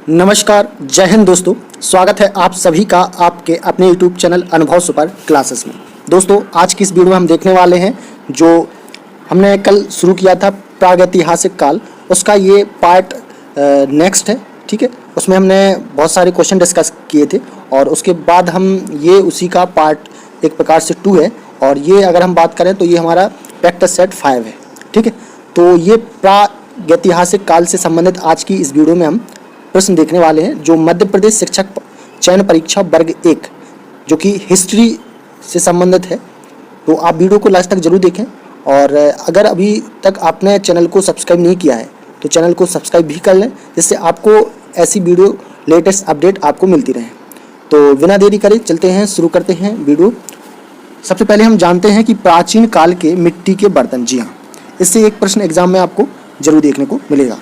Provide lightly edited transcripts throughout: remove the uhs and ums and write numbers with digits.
नमस्कार, जय हिंद दोस्तों। स्वागत है आप सभी का आपके अपने YouTube चैनल अनुभव सुपर क्लासेस में। दोस्तों, आज की इस वीडियो में हम देखने वाले हैं जो हमने कल शुरू किया था प्रागैतिहासिक काल, उसका ये पार्ट नेक्स्ट है। ठीक है, उसमें हमने बहुत सारे क्वेश्चन डिस्कस किए थे और उसके बाद हम ये उसी का पार्ट एक प्रकार से 2 है। और ये अगर हम बात करें तो ये हमारा प्रैक्टिस सेट 5 है। ठीक है, तो ये प्रागैतिहासिक काल से संबंधित आज की इस वीडियो में हम प्रश्न देखने वाले हैं जो मध्य प्रदेश शिक्षक चयन परीक्षा वर्ग 1 जो कि हिस्ट्री से संबंधित है। तो आप वीडियो को लास्ट तक जरूर देखें और अगर अभी तक आपने चैनल को सब्सक्राइब नहीं किया है तो चैनल को सब्सक्राइब भी कर लें, जिससे आपको ऐसी वीडियो लेटेस्ट अपडेट आपको मिलती रहे। तो बिना देरी करे चलते हैं, शुरू करते हैं वीडियो। सबसे पहले हम जानते हैं कि प्राचीन काल के मिट्टी के बर्तन। जी हाँ, इससे एक प्रश्न एग्जाम में आपको जरूर देखने को मिलेगा।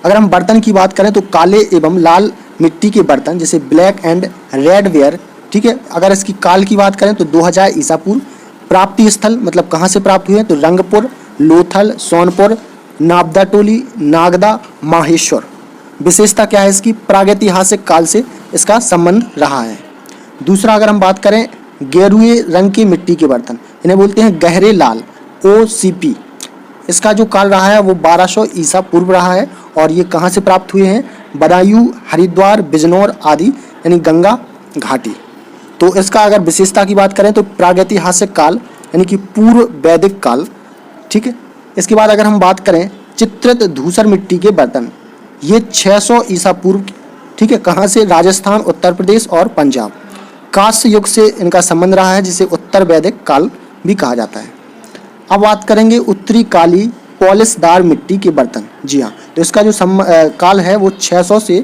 अगर हम बर्तन की बात करें तो काले एवं लाल मिट्टी के बर्तन जैसे ब्लैक एंड रेड वेयर। ठीक है, अगर इसकी काल की बात करें तो 2000 ईसा पूर्व। प्राप्ति स्थल मतलब कहाँ से प्राप्त हुए हैं तो रंगपुर, लोथल, सोनपुर, नाबदाटोली, नागदा, माहेश्वर। विशेषता क्या है इसकी? प्रागैतिहासिक काल से इसका संबंध रहा है। दूसरा, अगर हम बात करें गेरुए रंग की मिट्टी के बर्तन, इन्हें बोलते हैं गहरे लाल, OCP। इसका जो काल रहा है वो 1200 ईसा पूर्व रहा है और ये कहाँ से प्राप्त हुए हैं? बदायूं, हरिद्वार, बिजनौर आदि यानी गंगा घाटी। तो इसका अगर विशेषता की बात करें तो प्रागैतिहासिक काल यानी कि पूर्व वैदिक काल। ठीक है, इसके बाद अगर हम बात करें चित्रित धूसर मिट्टी के बर्तन, ये 600 ईसा पूर्व। ठीक है, कहाँ से? राजस्थान, उत्तर प्रदेश और पंजाब। कांस्य युग से इनका संबंध रहा है जिसे उत्तर वैदिक काल भी कहा जाता है। अब बात करेंगे उत्तरी काली पॉलिशदार मिट्टी के बर्तन। जी हाँ, तो इसका जो काल है वो 600 से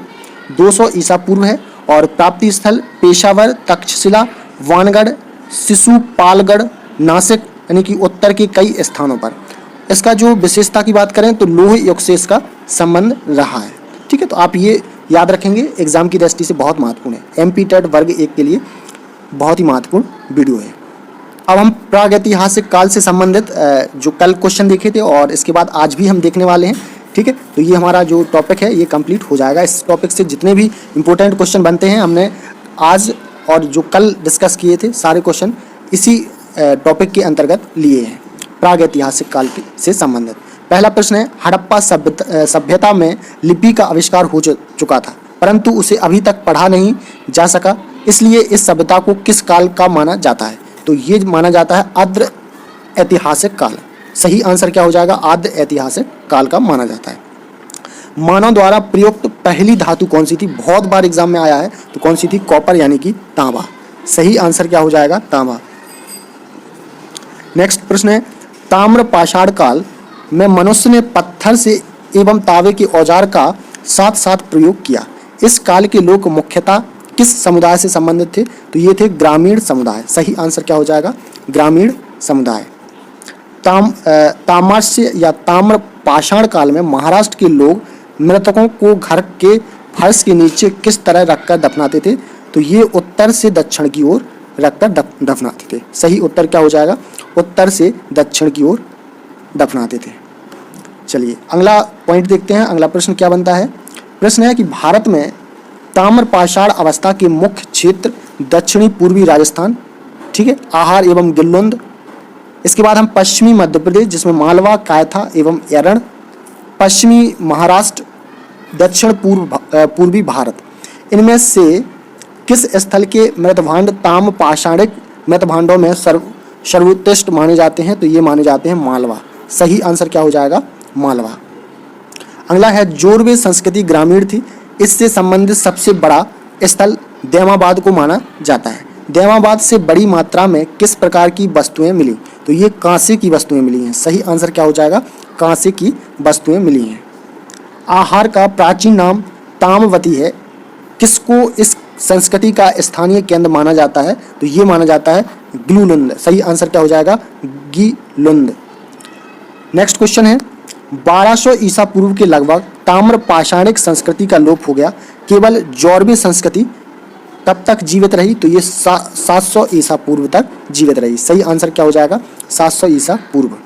200 ईसा पूर्व है और प्राप्ति स्थल पेशावर, तक्षशिला, वानगढ़, शिशुपालगढ़, नासिक यानी कि उत्तर के कई स्थानों पर। इसका जो विशेषता की बात करें तो लोह युग से इसका संबंध रहा है। ठीक है, तो आप ये याद रखेंगे, एग्जाम की दृष्टि से बहुत महत्वपूर्ण है। MP टेट वर्ग 1 के लिए बहुत ही महत्वपूर्ण वीडियो है। अब हम प्रागैतिहासिक काल से संबंधित जो कल क्वेश्चन देखे थे और इसके बाद आज भी हम देखने वाले हैं। ठीक है, तो ये हमारा जो टॉपिक है ये कंप्लीट हो जाएगा। इस टॉपिक से जितने भी इंपॉर्टेंट क्वेश्चन बनते हैं हमने आज और जो कल डिस्कस किए थे सारे क्वेश्चन इसी टॉपिक के अंतर्गत लिए हैं, प्रागैतिहासिक काल से संबंधित। पहला प्रश्न है, हड़प्पा सभ्यता में लिपि का आविष्कार हो चुका था परंतु उसे अभी तक पढ़ा नहीं जा सका, इसलिए इस सभ्यता को किस काल का माना जाता है? तो ये माना जाता है आद्र ऐतिहासिक काल। सही आंसर क्या हो जाएगा? आद्र ऐतिहासिक काल का माना जाता है। मानव द्वारा प्रयुक्त पहली धातु कौन सी थी? बहुत बार एग्जाम में आया है, तो कौन सी थी? कॉपर यानी कि तांबा। सही आंसर क्या हो जाएगा? तांबा। नेक्स्ट प्रश्न है, ताम्र पाषाण काल में मनुष्य ने पत्थर से एवं तांबे के औजार का साथ साथ प्रयोग किया। इस काल के लोग मुख्यतः किस समुदाय से संबंधित थे? तो ये थे ग्रामीण समुदाय। सही आंसर क्या हो जाएगा? ग्रामीण समुदाय। ताम्रस्य या ताम्र पाषाण काल में महाराष्ट्र के लोग मृतकों को घर के फर्श के नीचे किस तरह रखकर दफनाते थे? तो ये उत्तर से दक्षिण की ओर रखकर दफनाते थे। सही उत्तर क्या हो जाएगा? उत्तर से दक्षिण की ओर दफनाते थे। चलिए अगला पॉइंट देखते हैं। अगला प्रश्न क्या बनता है? प्रश्न है कि भारत में ताम्र पाषाण अवस्था के मुख्य क्षेत्र दक्षिणी पूर्वी राजस्थान। ठीक है, आहार एवं गिल्लुंद। इसके बाद हम पश्चिमी मध्य प्रदेश जिसमें मालवा, कायथा एवं एरण, पश्चिमी महाराष्ट्र, दक्षिण पूर्वी भारत। इनमें से किस स्थल के मृतभांड ताम्र पाषाणिक मृतभांडों में सर्वोत्कृष्ट माने जाते हैं? तो ये माने जाते हैं मालवा। सही आंसर क्या हो जाएगा? मालवा। अगला है, जोरवे संस्कृति ग्रामीण थी, इससे संबंधित सबसे बड़ा स्थल दैमाबाद को माना जाता है। दैमाबाद से बड़ी मात्रा में किस प्रकार की वस्तुएं मिली? तो ये कांसे की वस्तुएं मिली हैं। सही आंसर क्या हो जाएगा? कांसे की वस्तुएं मिली हैं। आहार का प्राचीन नाम ताम्रवती है, किसको इस संस्कृति का स्थानीय केंद्र माना जाता है? तो ये माना जाता है ग्लूलुंद। सही आंसर क्या हो जाएगा? गीलुंद। नेक्स्ट क्वेश्चन है, 1200 ईसा पूर्व के लगभग ताम्र पाषाणिक संस्कृति का लोप हो गया, केवल जौरवी संस्कृति कब तक जीवित रही? तो ये 700 ईसा पूर्व तक जीवित रही। सही आंसर क्या हो जाएगा? 700 ईसा पूर्व।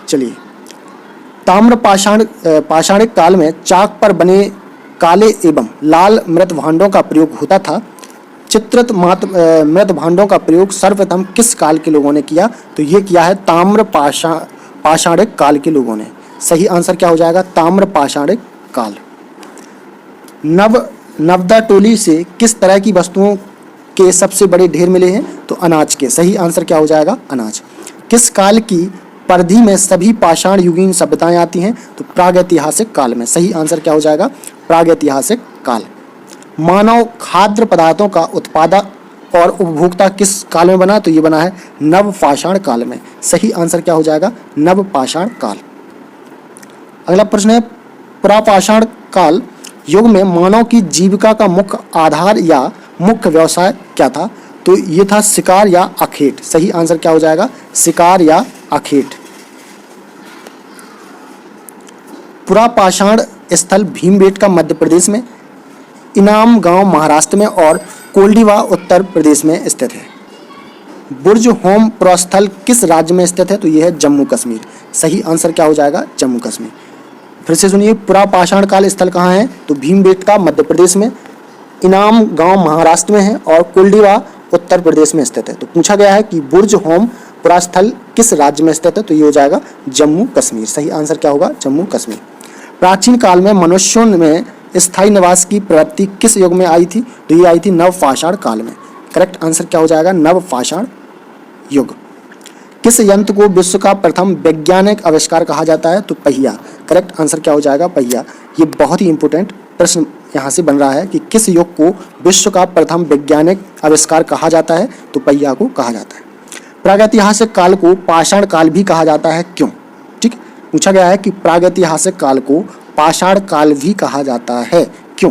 चलिए, ताम्र पाषाणिक काल में चाक पर बने काले एवं लाल मृत भांडों का प्रयोग होता था। चित्रित मृत भांडों का प्रयोग सर्वप्रथम किस काल के लोगों ने किया? तो ये किया है ताम्र पाषाणिक काल के लोगों ने। सही आंसर क्या हो जाएगा? ताम्र पाषाणिक काल। नवदा टोली से किस तरह की वस्तुओं के सबसे बड़े ढेर मिले हैं? तो अनाज के। सही आंसर क्या हो जाएगा? अनाज। किस काल की परिधि में सभी पाषाण युगीन सभ्यताएं आती हैं? तो प्रागैतिहासिक काल में। सही आंसर क्या हो जाएगा? प्रागैतिहासिक काल। मानव खाद्य पदार्थों का उत्पादक और उपभोक्ता किस काल में बना? तो ये बना है नव पाषाण काल में। सही आंसर क्या हो जाएगा? नव पाषाण काल। अगला प्रश्न है, पुरापाषाण काल युग में मानव की जीविका का मुख्य आधार या मुख्य व्यवसाय क्या था? तो ये था शिकार या आखेट। सही आंसर क्या हो जाएगा? शिकार या आखेट। पुरापाषाण स्थल भीमबेटका मध्य प्रदेश में, इनाम गांव महाराष्ट्र में और कोल्डिवा उत्तर प्रदेश में स्थित है। बुर्ज होम प्रस्थल किस राज्य में स्थित है? तो यह है जम्मू कश्मीर। सही आंसर क्या हो जाएगा? जम्मू कश्मीर। फिर से सुनिए, पुरापाषाण काल स्थल कहाँ है? तो भीमबेटका मध्य प्रदेश में, इनाम गांव महाराष्ट्र में है और कोल्डिवा उत्तर प्रदेश में स्थित है। तो पूछा गया है कि बुर्ज होम पुरास्थल किस राज्य में स्थित है? तो ये हो जाएगा जम्मू कश्मीर। सही आंसर क्या होगा? जम्मू कश्मीर। प्राचीन काल में मनुष्यों में स्थायी निवास की प्रवृत्ति किस युग में आई थी? तो ये आई थी नवपाषाण काल में। करेक्ट आंसर क्या हो जाएगा? नवपाषाण युग। किस यंत्र को विश्व का प्रथम वैज्ञानिक आविष्कार कहा जाता है? तो पहिया। करेक्ट आंसर क्या हो जाएगा? पहिया। ये बहुत ही इंपॉर्टेंट प्रश्न यहाँ से बन रहा है कि किस युग को विश्व का प्रथम वैज्ञानिक आविष्कार कहा जाता है? तो पहिया को कहा जाता है। प्रागैतिहासिक काल को पाषाण काल भी कहा जाता है, क्यों? ठीक, पूछा गया है कि प्रागैतिहासिक काल को पाषाण काल भी कहा जाता है, क्यों?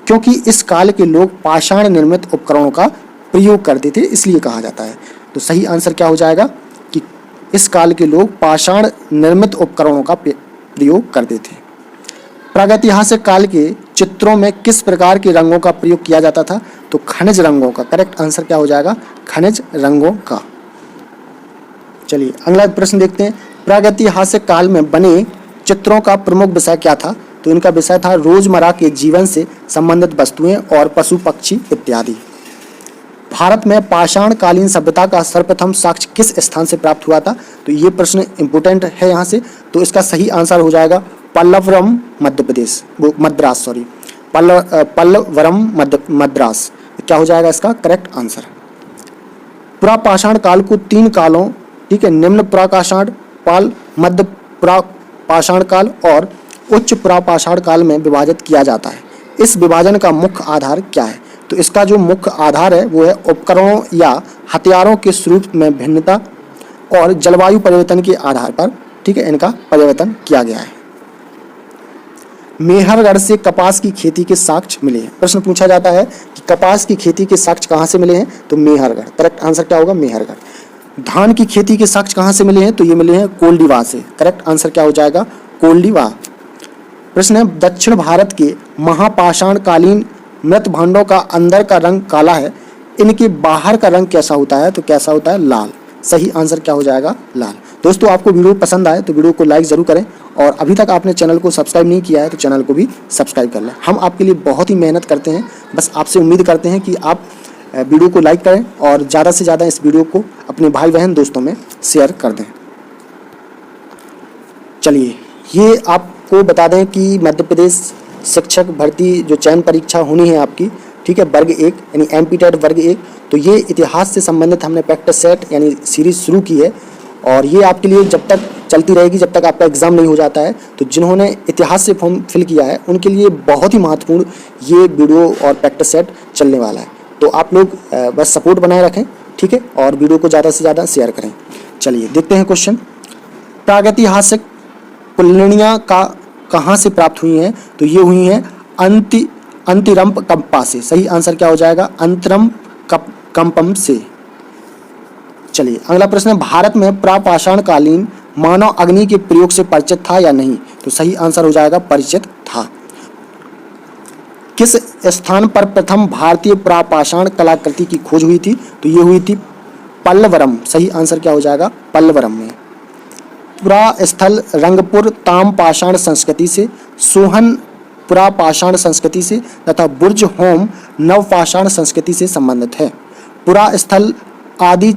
क्योंकि इस काल के लोग पाषाण निर्मित उपकरणों का प्रयोग करते थे, इसलिए कहा जाता है। तो सही आंसर क्या हो जाएगा कि इस काल के लोग पाषाण निर्मित उपकरणों का प्रयोग करते थे। प्रागैतिहासिक काल के चित्रों में किस प्रकार के रंगों का प्रयोग किया जाता था? तो खनिज रंगों का। करेक्ट आंसर क्या हो जाएगा? खनिज रंगों का। चलिए अगला प्रश्न देखते हैं। प्रागैतिहासिक काल में बने चित्रों का प्रमुख विषय क्या था? तो इनका विषय था रोजमर्रा के जीवन से संबंधित वस्तुएं और पशु पक्षी इत्यादि। भारत में पाषाण कालीन सभ्यता का सर्वप्रथम साक्ष्य किस स्थान से प्राप्त हुआ था? तो ये प्रश्न इंपोर्टेंट है यहाँ से। तो इसका सही आंसर हो जाएगा पल्लवरम मध्य प्रदेश, मद्रास, सॉरी, पल्लवरम मद्रास। क्या हो जाएगा इसका करेक्ट आंसर? पुरापाषाण काल को तीन कालों, ठीक है, निम्न पुरापाषाण काल, मध्य पुरापाषाण काल और उच्च पुरापाषाण काल में विभाजित किया जाता है। इस विभाजन का मुख्य आधार क्या है? तो इसका जो मुख्य आधार है वो है उपकरणों या हथियारों के स्वरूप में भिन्नता और जलवायु परिवर्तन के आधार पर, ठीक है, इनका परिवर्तन किया गया है। मेहरगढ़ से कपास की खेती के साक्ष्य मिले हैं। प्रश्न पूछा जाता है कि कपास की खेती के साक्ष्य कहाँ से मिले हैं? तो मेहरगढ़। करेक्ट आंसर क्या होगा? मेहरगढ़। धान की खेती के साक्ष्य कहाँ से मिले हैं? तो ये मिले हैं कोल्डिवा से। करेक्ट आंसर क्या हो जाएगा? कोल्डिवा। प्रश्न है, दक्षिण भारत के महापाषाण कालीन मृत भांडों का अंदर का रंग काला है, इनके बाहर का रंग कैसा होता है? तो कैसा होता है? लाल। सही आंसर क्या हो जाएगा? लाल। दोस्तों आपको वीडियो पसंद आए तो वीडियो को लाइक जरूर करें और अभी तक आपने चैनल को सब्सक्राइब नहीं किया है तो चैनल को भी सब्सक्राइब कर लें। हम आपके लिए बहुत ही मेहनत करते हैं, बस आपसे उम्मीद करते हैं कि आप वीडियो को लाइक करें और ज़्यादा से ज़्यादा इस वीडियो को अपने भाई बहन दोस्तों में शेयर कर दें। चलिए ये आपको बता दें कि मध्य प्रदेश शिक्षक भर्ती जो चयन परीक्षा होनी है आपकी, ठीक है, वर्ग 1 यानी एमपीटेट वर्ग 1, तो ये इतिहास से संबंधित हमने प्रैक्टिस सेट यानी सीरीज शुरू की है और ये आपके लिए जब तक चलती रहेगी जब तक आपका एग्ज़ाम नहीं हो जाता है। तो जिन्होंने इतिहास से फॉर्म फिल किया है उनके लिए बहुत ही महत्वपूर्ण ये वीडियो और प्रैक्टिस सेट चलने वाला है। तो आप लोग बस सपोर्ट बनाए रखें, ठीक है, और वीडियो को ज़्यादा से ज़्यादा शेयर करें। चलिए देखते हैं क्वेश्चन। प्रागैतिहासिक पुल्लिनियाँ का कहाँ से प्राप्त हुई हैं? तो ये हुई हैं अंतिरम कंपा से। सही आंसर क्या हो जाएगा? अंतरम कंपम से। चलिए अगला प्रश्न है, भारत में प्रापाषाण कालीन मानव अग्नि के प्रयोग से परिचित था या नहीं? तो सही आंसर हो जाएगा परिचित था। किस स्थान पर प्रथम भारतीय प्रापाषाण कलाकृति की खोज हुई थी? तो ये हुई थी पल्लवरम। सही आंसर क्या हो जाएगा? पल्लवरम में। पुरा स्थल रंगपुर ताम पाषाण संस्कृति से, सोहन पुरापाषाण संस्कृति से तथा बुर्ज होम नवपाषाण संस्कृति से संबंधित है। पुरा स्थल आदि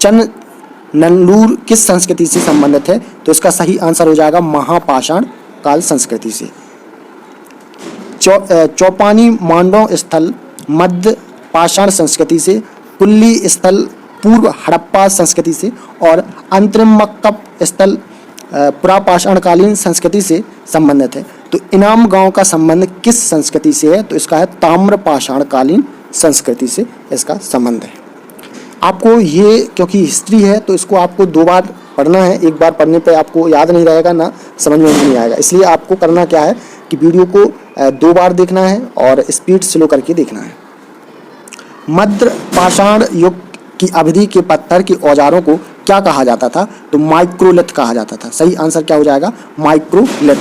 चननल्लूर किस संस्कृति से संबंधित है? तो इसका सही आंसर हो जाएगा महापाषाण काल संस्कृति से। चौपानी मांडव स्थल मध्य पाषाण संस्कृति से, पुल्ली स्थल पूर्व हड़प्पा संस्कृति से और अंतरिमक्कप स्थल पुरापाषाणकालीन संस्कृति से संबंधित है। तो इनाम गांव का संबंध किस संस्कृति से है? तो इसका है ताम्रपाषाणकालीन संस्कृति से इसका संबंध है। आपको ये क्योंकि हिस्ट्री है तो इसको आपको 2 बार पढ़ना है, एक बार पढ़ने पे आपको याद नहीं रहेगा ना समझ में नहीं आएगा। इसलिए आपको करना क्या है कि वीडियो को 2 बार देखना है और स्पीड स्लो करके देखना है। मध्य पाषाण युग की अवधि के पत्थर के औजारों को क्या कहा जाता था? तो माइक्रोलिथ कहा जाता था। सही आंसर क्या हो जाएगा? माइक्रोलिथ।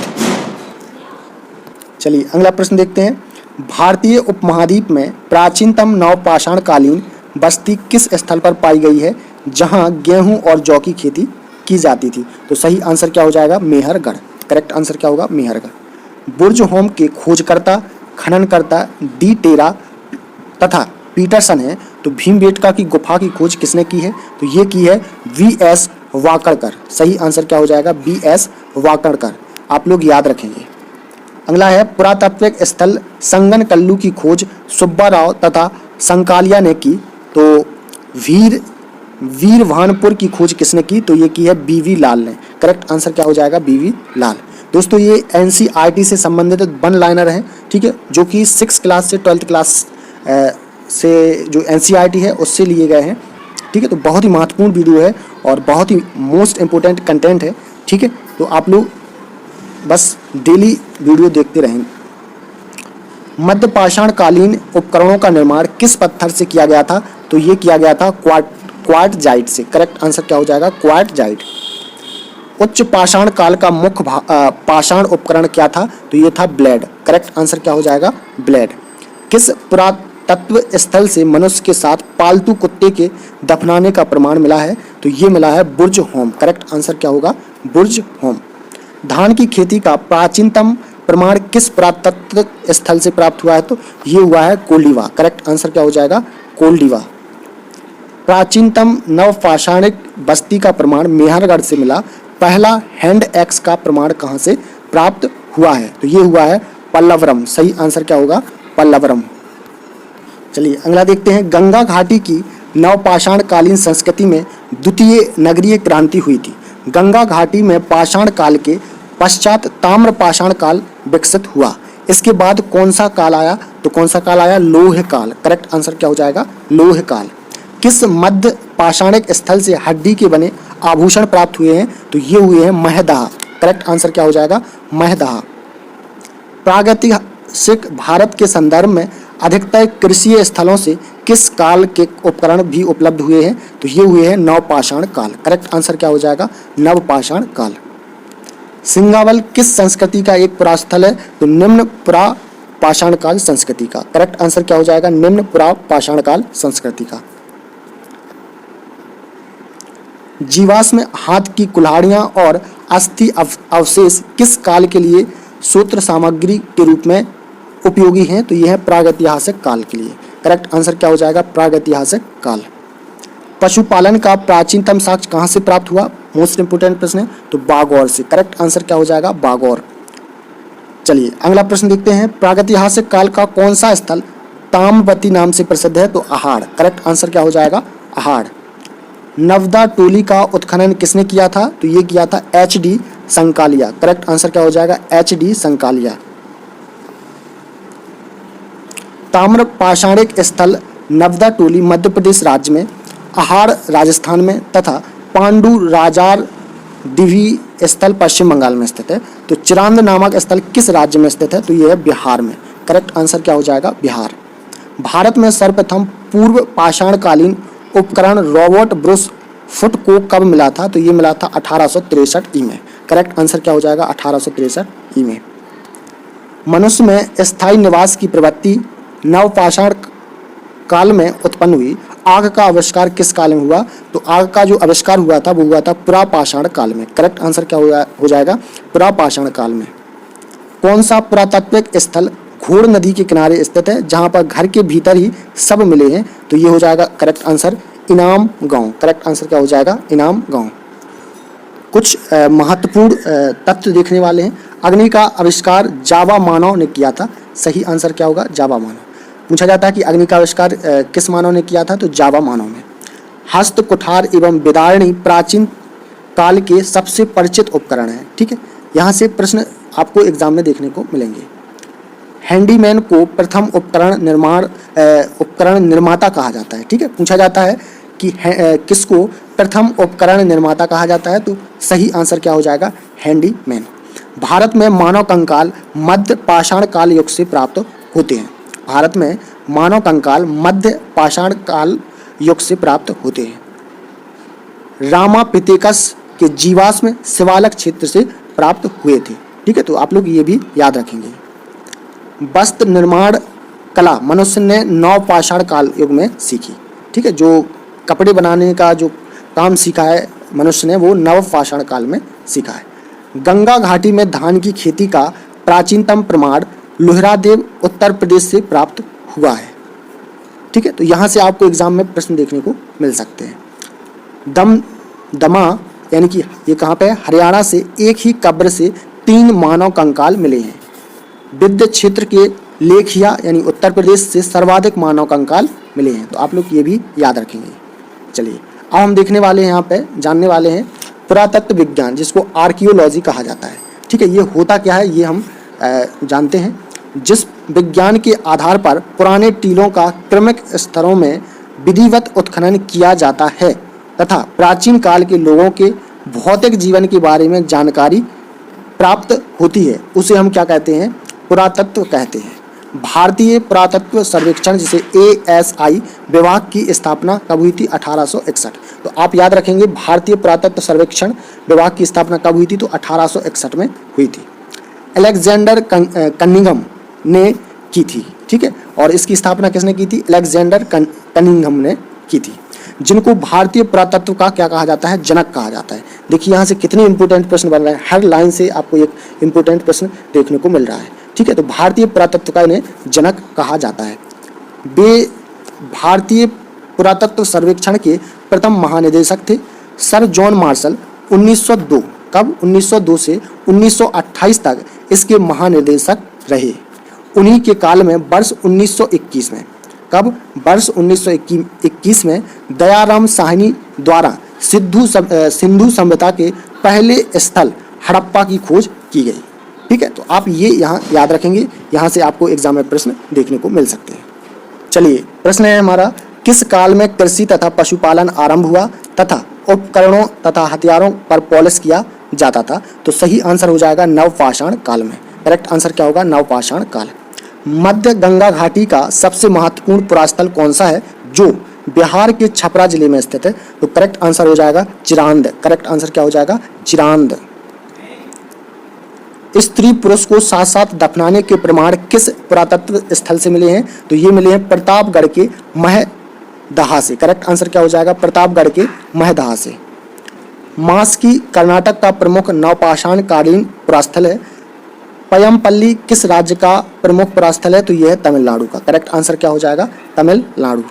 चलिए अगला प्रश्न देखते हैं। भारतीय उपमहाद्वीप में प्राचीनतम नवपाषाणकालीन बस्ती किस स्थल पर पाई गई है जहां गेहूं और जौ की खेती की जाती थी? तो सही आंसर क्या हो जाएगा? मेहरगढ़। करेक्ट आंसर क्या होगा? मेहरगढ़। बुर्ज होम के खोजकर्ता खननकर्ता डी टेरा तथा पीटरसन है। तो भीमबेटका की गुफा की खोज किसने की है? तो ये की है वी.एस. वाकड़कर। सही आंसर क्या हो जाएगा? वी.एस. वाकड़कर। आप लोग याद रखेंगे। अगला है पुरातात्विक स्थल संगनकल्लू की खोज सुब्बाराव तथा संकालिया ने की। तो वीरभानपुर की खोज किसने की? तो ये की है बी.वी. लाल ने। करेक्ट आंसर क्या हो जाएगा? बी.वी. लाल। दोस्तों ये एनसीईआरटी से संबंधित 1 लाइनर है, ठीक है, जो कि 6 क्लास से 12th क्लास से जो एनसीईआरटी है उससे लिए गए हैं, ठीक है। तो बहुत ही महत्वपूर्ण वीडियो है और बहुत ही मोस्ट इम्पोर्टेंट कंटेंट है, ठीक है। तो आप लोग बस डेली वीडियो देखते रहें। मध्यपाषाणकालीन उपकरणों का निर्माण किस पत्थर से किया गया था? तो ये किया गया था क्वार्टजाइट से। करेक्ट आंसर क्या हो जाएगा? क्वार्टजाइट। उच्च पाषाण काल का मुख्य पाषाण उपकरण क्या था? तो ये था ब्लेड। करेक्ट आंसर क्या हो जाएगा? ब्लेड। किस पुरातत्व स्थल से मनुष्य के साथ पालतू कुत्ते के दफनाने का प्रमाण मिला है? तो ये मिला है बुर्ज होम। करेक्ट आंसर क्या होगा? बुर्ज होम। धान की खेती का प्राचीनतम प्रमाण किस पुरातत्व स्थल से प्राप्त हुआ है? तो ये हुआ है कोल्डिवा। करेक्ट आंसर क्या हो जाएगा? कोल्डिवा। प्राचीनतम नवपाषाणिक बस्ती का प्रमाण मेहरगढ़ से मिला। पहला हैंड एक्स का प्रमाण कहाँ से प्राप्त हुआ है? तो ये हुआ है पल्लवरम। सही आंसर क्या होगा? पल्लवरम। चलिए अगला देखते हैं। गंगा घाटी की नवपाषाणकालीन संस्कृति में द्वितीय नगरीय क्रांति हुई थी। गंगा घाटी में पाषाण काल के पश्चात ताम्रपाषाण काल विकसित हुआ। इसके बाद कौन सा काल आया? तो कौन सा काल आया? लोह काल। करेक्ट आंसर क्या हो जाएगा? लोह काल। किस मध्य पाषाणिक स्थल से हड्डी के बने आभूषण प्राप्त हुए हैं? तो ये हुए हैं महदाह। करेक्ट आंसर क्या हो जाएगा? महदाह। प्रागैतिहासिक भारत के संदर्भ में अधिकतर कृषि स्थलों से किस काल के उपकरण भी उपलब्ध हुए हैं? तो ये हुए हैं नवपाषाण काल। करेक्ट आंसर क्या हो जाएगा? नवपाषाण काल। सिंगावल किस संस्कृति का एक पुरास्थल है? तो निम्न पुरापाषाण काल संस्कृति का। करेक्ट आंसर क्या हो जाएगा? निम्न पुरापाषाण काल संस्कृति का। जीवाश्म हाथ की कुल्हाड़ियां और अस्थि अवशेष किस काल के लिए सूत्र सामग्री के रूप में उपयोगी हैं? तो यह है प्रागैतिहासिक काल के लिए। करेक्ट आंसर क्या हो जाएगा? प्रागैतिहासिक काल। पशुपालन का प्राचीनतम साक्ष्य कहाँ से प्राप्त हुआ? मोस्ट इंपोर्टेंट प्रश्न है, तो बागौर से। करेक्ट आंसर क्या हो जाएगा? बागौर। चलिए अगला प्रश्न देखते हैं। प्रागैतिहासिक काल का कौन सा स्थल ताम्रवती नाम से प्रसिद्ध है? तो अहाड़। करेक्ट आंसर क्या हो जाएगा? अहाड़। नवदा टोली का उत्खनन किसने किया था? तो ये किया था एच.डी. संकालिया। करेक्ट आंसर क्या हो जाएगा? एच.डी. संकालिया। ताम्रपाषाणिक स्थल नवदा टोली मध्य प्रदेश राज्य में, अहाड़ राजस्थान में तथा पांडु राजार दिवी स्थल पश्चिम बंगाल में स्थित है। तो चिरांद नामक स्थल किस राज्य में स्थित है? तो यह है बिहार में। करेक्ट आंसर क्या हो जाएगा? बिहार। भारत में सर्वप्रथम पूर्व पाषाणकालीन उपकरण रॉबर्ट ब्रुस फुट को कब मिला था? तो ये मिला था 1863 ई में। करेक्ट आंसर क्या हो जाएगा? 1863 ई में। मनुष्य में स्थायी निवास की प्रवृत्ति नवपाषाण काल में उत्पन्न हुई। आग का आविष्कार किस काल में हुआ? तो आग का जो आविष्कार हुआ था वो हुआ था पुरापाषाण काल में। करेक्ट आंसर क्या हो जाएगा? पुरापाषाण काल में। कौन सा पुरातात्विक स्थल घोड़ नदी के किनारे स्थित है जहां पर घर के भीतर ही सब मिले हैं? तो ये हो जाएगा करेक्ट आंसर इनाम गांव। करेक्ट आंसर क्या हो जाएगा? इनाम गांव। कुछ महत्वपूर्ण तथ्य देखने वाले हैं। अग्नि का आविष्कार जावा मानव ने किया था। सही आंसर क्या होगा? जावा मानव। पूछा जाता है कि अग्नि का आविष्कार किस मानव ने किया था? तो जावा मानव ने। हस्त कुठार एवं बिदारणी प्राचीन काल के सबसे परिचित उपकरण है। ठीक है, यहाँ से प्रश्न आपको एग्जाम में देखने को मिलेंगे। हैंडीमैन को प्रथम उपकरण निर्माता कहा जाता है। ठीक है, पूछा जाता है कि किसको प्रथम उपकरण निर्माता कहा जाता है? तो सही आंसर क्या हो जाएगा? हैंडीमैन। भारत में मानव कंकाल मध्य पाषाण काल युग से प्राप्त होते हैं। भारत में मानव कंकाल मध्य पाषाण काल युग से प्राप्त होते हैं। रामापिथेकस के जीवाश्म शिवालक क्षेत्र से प्राप्त हुए थे। ठीक है, तो आप लोग ये भी याद रखेंगे। वस्त्र निर्माण कला मनुष्य ने नवपाषाण काल युग में सीखी। ठीक है, जो कपड़े बनाने का जो काम सीखा है मनुष्य ने वो नवपाषाण काल में सीखा है। गंगा घाटी में धान की खेती का प्राचीनतम प्रमाण लोहरादेव उत्तर प्रदेश से प्राप्त हुआ है। ठीक है, तो यहाँ से आपको एग्जाम में प्रश्न देखने को मिल सकते हैं। दमा यानी कि ये कहाँ पे है? हरियाणा से एक ही कब्र से 3 मानव कंकाल मिले हैं। विद्य क्षेत्र के लेखिया यानी उत्तर प्रदेश से सर्वाधिक मानव कंकाल मिले हैं। तो आप लोग ये भी याद रखेंगे। चलिए अब हम देखने वाले हैं, यहाँ पे जानने वाले हैं पुरातत्व विज्ञान जिसको आर्कियोलॉजी कहा जाता है। ठीक है, ये होता क्या है ये हम जानते हैं। जिस विज्ञान के आधार पर पुराने टीलों का क्रमिक स्तरों में विधिवत उत्खनन किया जाता है तथा प्राचीन काल के लोगों के भौतिक जीवन के बारे में जानकारी प्राप्त होती है उसे हम क्या कहते हैं? पुरातत्व कहते हैं। भारतीय पुरातत्व सर्वेक्षण जिसे ASI विभाग की स्थापना कब हुई थी? 1861। तो आप याद रखेंगे भारतीय पुरातत्व सर्वेक्षण विभाग की स्थापना कब हुई थी? तो 1861 में हुई थी। अलेक्जेंडर कनिंघम ने की थी। ठीक है, और इसकी स्थापना किसने की थी? अलेक्जेंडर कनिंघम ने की थी, जिनको भारतीय पुरातत्व का क्या कहा जाता है? जनक कहा जाता है। देखिए यहाँ से कितने इंपोर्टेंट प्रश्न बन रहे हैं, हर लाइन से आपको एक इंपोर्टेंट प्रश्न देखने को मिल रहा है। ठीक है, तो भारतीय पुरातत्व का इन्हें जनक कहा जाता है। वे भारतीय पुरातत्व सर्वेक्षण के प्रथम महानिदेशक थे। सर जॉन मार्शल 1902 कब? 1902 से 1928 तक इसके महानिदेशक रहे। उन्हीं के काल में वर्ष 1921 में कब? वर्ष 1921 में दयाराम साहनी द्वारा सिंधु सभ्यता के पहले स्थल हड़प्पा की खोज की गई। ठीक है, तो आप ये यहाँ याद रखेंगे, यहाँ से आपको एग्जाम में प्रश्न देखने को मिल सकते हैं। चलिए प्रश्न है हमारा, किस काल में कृषि तथा पशुपालन आरंभ हुआ तथा उपकरणों तथा हथियारों पर पॉलिश किया जाता था? तो सही आंसर हो जाएगा नवपाषाण काल में। करेक्ट आंसर क्या होगा? नवपाषाण काल। मध्य गंगा घाटी का सबसे महत्वपूर्ण पुरास्थल कौन सा है जो बिहार के छपरा जिले में स्थित है? तो करेक्ट आंसर हो जाएगा चिरांद। करेक्ट आंसर क्या हो जाएगा? चिरांद। स्त्री पुरुष को साथ साथ दफनाने के प्रमाण किस पुरातत्व स्थल से मिले हैं? तो ये मिले हैं प्रतापगढ़ के महदहा से। करेक्ट आंसर क्या हो जाएगा? प्रतापगढ़ के महदहा से। मास्की कर्नाटक का प्रमुख नवपाषाण कालीन पुरास्थल है। पयमपल्ली किस राज्य का प्रमुख पुरास्थल है? तो यह है तमिलनाडु का। करेक्ट आंसर क्या हो जाएगा? तमिलनाडु।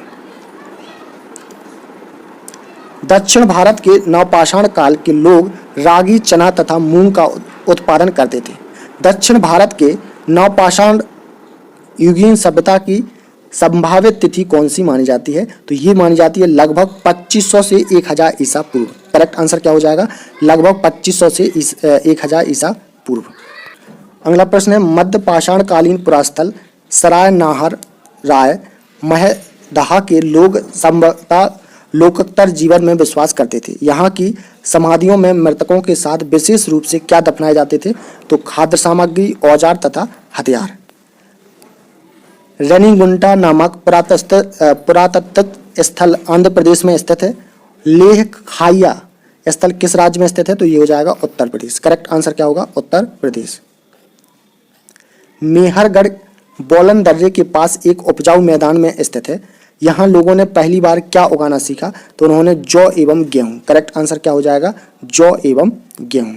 दक्षिण भारत के नवपाषाण काल के लोग रागी, चना तथा मूंग का उत्पादन करते थे। दक्षिण भारत के नवपाषाण युगीन सभ्यता की संभावित तिथि कौन सी मानी जाती है? तो ये मानी जाती है लगभग 2500 से 1000 ईसा पूर्व। करेक्ट आंसर क्या हो जाएगा? लगभग 2500 से 1000 ईसा पूर्व। अगला प्रश्न है, मध्य पाषाण कालीन पुरास्थल सराय नाहर राय महदहा के लोग संभवतः लोकोत्तर जीवन में विश्वास करते थे। यहाँ की समाधियों में मृतकों के साथ विशेष रूप से क्या दफनाए जाते थे? तो खाद्य सामग्री, औजार तथा हथियार। रेनीगुंटा नामक पुरातत्व स्थल आंध्र प्रदेश में स्थित है। लेह खाइया स्थल किस राज्य में स्थित है? तो ये हो जाएगा उत्तर प्रदेश। करेक्ट आंसर क्या होगा? उत्तर प्रदेश। मेहरगढ़ बोलन दर्रे के पास एक उपजाऊ मैदान में स्थित है। यहाँ लोगों ने पहली बार क्या उगाना सीखा? तो उन्होंने जौ एवं गेहूं। करेक्ट आंसर क्या हो जाएगा? जौ एवं गेहूं।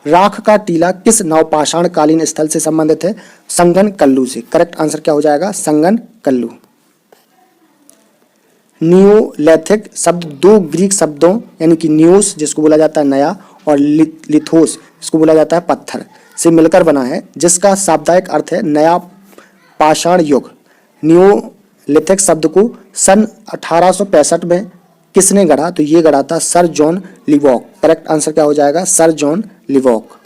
राख का टीला किस नवपाषाण कालीन स्थल से संबंधित है? संगन कल्लू से। करेक्ट आंसर क्या हो जाएगा? संगन कल्लू। नियोलिथिक शब्द दो ग्रीक शब्दों यानी कि नियोस जिसको बोला जाता है नया और लिथोस जिसको बोला जाता है पत्थर से मिलकर बना है, जिसका शाब्दिक अर्थ है नया पाषाण युग। नियोलिथिक शब्द को सन 1865 में किसने गढ़ा? तो ये गढ़ा था sir John Lubbock. Correct answer क्या हो जाएगा? Sir John Lubbock.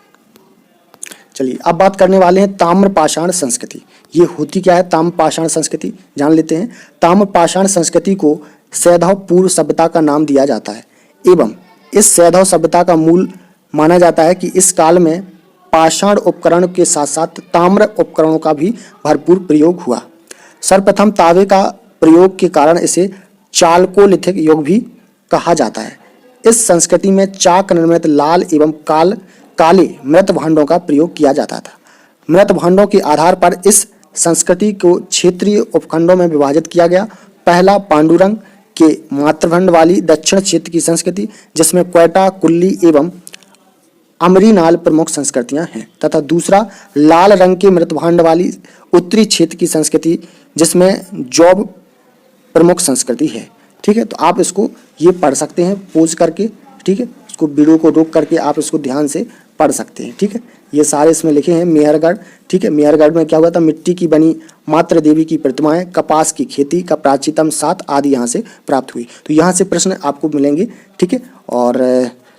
चलिए अब बात करने वाले हैं ताम्रपाषाण संस्कृति। ये होती क्या है ताम्रपाषाण संस्कृति, जान लेते हैं। ताम्रपाषाण संस्कृति को सैंधव पूर्व सभ्यता का नाम दिया जाता है एवं इस सैंधव सभ्यता का मूल माना जाता है कि इस काल में पाषाण उपकरण के साथ साथ ताम्र उपकरणों का भी भरपूर प्रयोग हुआ। सर्वप्रथम तांबे का प्रयोग के कारण इसे चालकोलिथिक युग भी कहा जाता है। इस संस्कृति में चाक निर्मित लाल एवं काले मृत भांडों का प्रयोग किया जाता था। मृत भांडों के आधार पर इस संस्कृति को क्षेत्रीय उपखंडों में विभाजित किया गया। पहला पांडुरंग के मातृभंड वाली दक्षिण क्षेत्र की संस्कृति, जिसमें क्वेटा, कुल्ली एवं अमरीनाल प्रमुख संस्कृतियां हैं, तथा दूसरा लाल रंग के मृतभांड वाली उत्तरी क्षेत्र की संस्कृति, जिसमें जॉब प्रमुख संस्कृति है। ठीक है, तो आप इसको ये पढ़ सकते हैं पोज करके। ठीक है, इसको वीडियो को रोक करके आप इसको ध्यान से पढ़ सकते हैं। ठीक है, ये सारे इसमें लिखे हैं। मेहरगढ़, ठीक है, मेहरगढ़ में क्या हुआ था? मिट्टी की बनी मातृ देवी की प्रतिमाएं, कपास की खेती का प्राचीनतम 7 आदि यहाँ से प्राप्त हुई। तो यहाँ से प्रश्न आपको मिलेंगे। ठीक है, और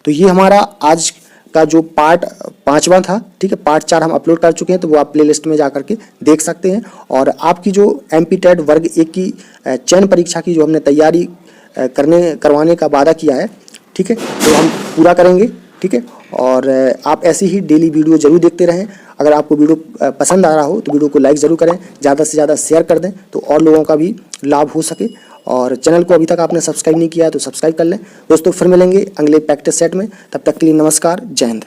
तो ये हमारा आज का जो पार्ट 5वां था। ठीक है, पार्ट 4 हम अपलोड कर चुके हैं, तो वो आप प्लेलिस्ट में जा करके देख सकते हैं। और आपकी जो MP-TET वर्ग 1 की चयन परीक्षा की जो हमने तैयारी करवाने का वादा किया है, ठीक है, तो हम पूरा करेंगे। ठीक है, और आप ऐसी ही डेली वीडियो जरूर देखते रहें। अगर आपको वीडियो पसंद आ रहा हो तो वीडियो को लाइक ज़रूर करें, ज़्यादा से ज़्यादा शेयर कर दें तो और लोगों का भी लाभ हो सके। और चैनल को अभी तक आपने सब्सक्राइब नहीं किया है तो सब्सक्राइब कर लें। दोस्तों फिर मिलेंगे अगले प्रैक्टिस सेट में, तब तक के लिए नमस्कार, जय हिंद।